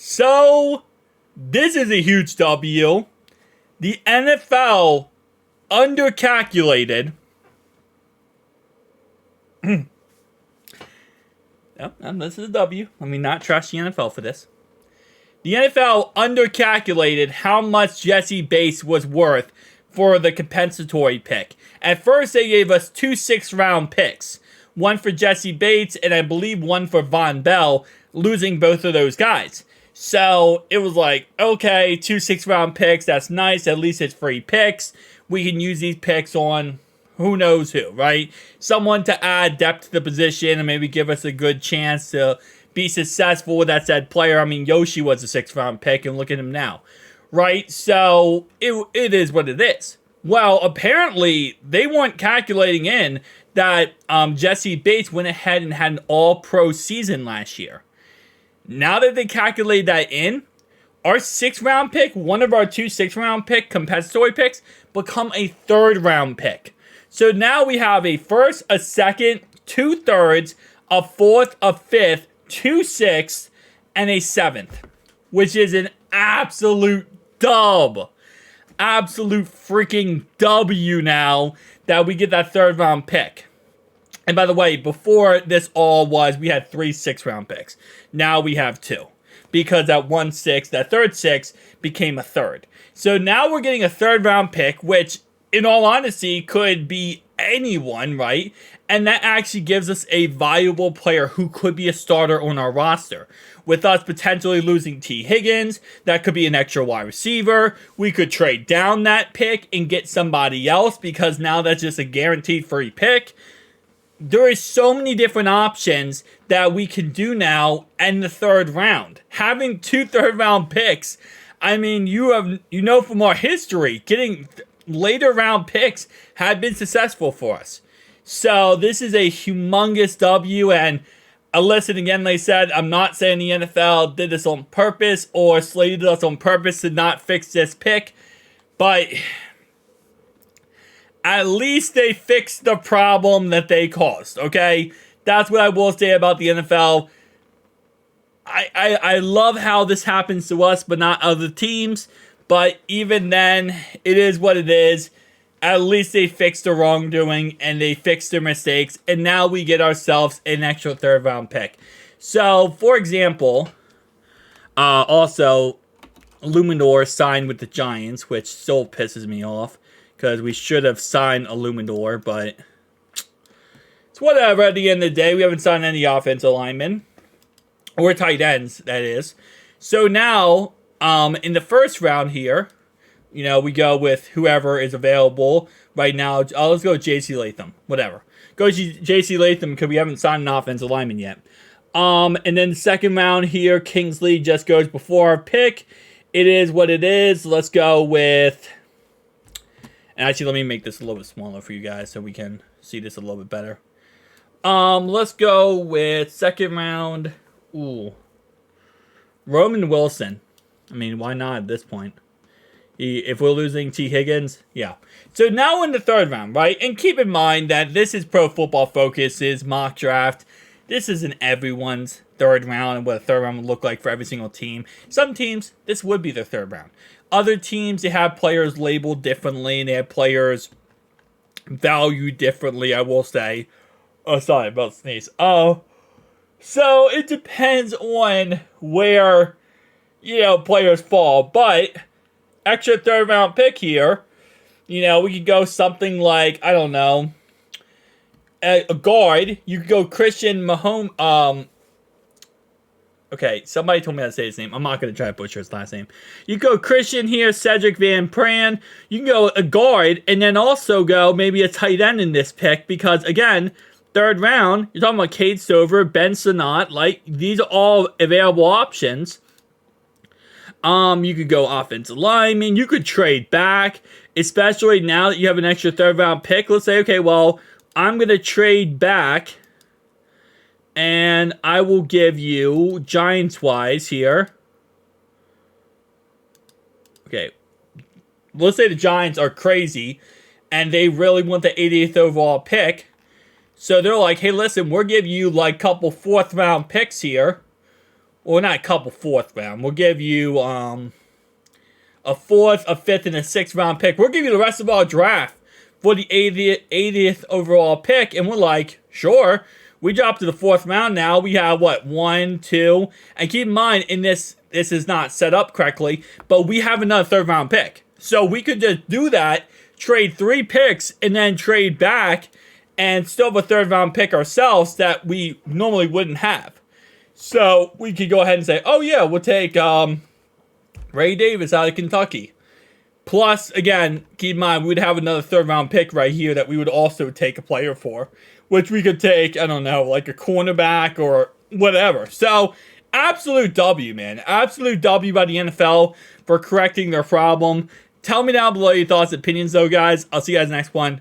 So, this is a huge W. The NFL undercalculated. And this is a W. Let me not trash the NFL for this. The NFL undercalculated how much Jesse Bates was worth for the compensatory pick. At first, they gave us 2 6th-round picks. One for Jesse Bates, and I believe one for Von Bell, losing both of those guys. So, it was like, okay, 2 6th-round picks, that's nice, at least it's free picks. We can use these picks on who knows who, right? Someone to add depth to the position and maybe give us a good chance to be successful with that said player. I mean, Yoshi was a 6th-round pick, and look at him now, right? So, it is what it is. Well, apparently, they weren't calculating in that Jesse Bates went ahead and had an all-pro season last year. Now that they calculate that in, our 6th-round pick, one of our 2 6th-round pick compensatory picks, become a 3rd-round pick. So now we have a 1st, a 2nd, 2 3rds, a 4th, a 5th, 2 6ths, and a 7th, which is an absolute dub. Absolute freaking W now that we get that 3rd-round pick. And by the way, before this all was, we had 3 6th-round picks. Now we have 2. Because that 1 6, that 3rd 6 became a 3rd. So now we're getting a 3rd-round pick, which, in all honesty, could be anyone, right? And that actually gives us a valuable player who could be a starter on our roster. With us potentially losing T. Higgins, that could be an extra wide receiver. We could trade down that pick and get somebody else because now that's just a guaranteed free pick. There is so many different options that we can do now in the 3rd round. Having 2 3rd-round picks, I mean, you know from our history, getting later round picks have been successful for us. So this is a humongous W, and listen, again, they said, I'm not saying the NFL did this on purpose or slated us on purpose to not fix this pick, but at least they fixed the problem that they caused, okay? That's what I will say about the NFL. I love how this happens to us, but not other teams. But even then, it is what it is. At least they fixed the wrongdoing and they fixed their mistakes. And now we get ourselves an extra 3rd-round pick. So, for example, also, Luminor signed with the Giants, which still pisses me off. Because we should have signed a Luminor, but it's whatever. At the end of the day, we haven't signed any offensive linemen. Or tight ends, that is. So now, in the 1st round here, you know, we go with whoever is available right now. Let's go with J.C. Latham. Whatever. Go with J.C. Latham because we haven't signed an offensive lineman yet. And then the 2nd round here, Kingsley just goes before our pick. It is what it is. Let's go with... And actually, let me make this a little bit smaller for you guys so we can see this a little bit better. Let's go with 2nd round. Ooh. Roman Wilson. I mean, why not at this point? If we're losing T. Higgins, yeah. So now in the 3rd round, right? And keep in mind that this is Pro Football Focus's mock draft. This isn't everyone's 3rd round and what a 3rd round would look like for every single team. Some teams, this would be their 3rd round. Other teams, they have players labeled differently, and they have players valued differently, I will say. Oh, sorry, about to sneeze. Oh, so it depends on where, you know, players fall. But, extra 3rd-round pick here, you know, we could go something like, I don't know, a guard. You could go Christian Mahomes, okay, somebody told me how to say his name. I'm not going to try to butcher his last name. You go Christian here, Cedric Van Pran. You can go a guard, and then also go maybe a tight end in this pick. Because, again, 3rd round, you're talking about Cade Stover, Ben Sinnott. Like, these are all available options. You could go offensive lineman. You could trade back. Especially now that you have an extra 3rd-round pick. Let's say, okay, well, I'm going to trade back. And I will give you, Giants-wise here. Okay. Let's say the Giants are crazy. And they really want the 88th overall pick. So they're like, hey, listen, we're giving you like a couple 4th-round picks here. well, not a couple fourth round. We'll give you a fourth, a fifth, and a sixth round pick. We'll give you the rest of our draft for the 80th overall pick. And we're like, sure. We dropped to the fourth round now. We have, what, 1, 2. And keep in mind, in this is not set up correctly, but we have another third round pick. So we could just do that, trade 3 picks, and then trade back and still have a third round pick ourselves that we normally wouldn't have. So we could go ahead and say, oh yeah, we'll take Ray Davis out of Kentucky. Plus, again, keep in mind, we'd have another third round pick right here that we would also take a player for, which we could take, I don't know, like a cornerback or whatever. So, absolute W, man. Absolute W by the NFL for correcting their problem. Tell me down below your thoughts and opinions, though, guys. I'll see you guys next one.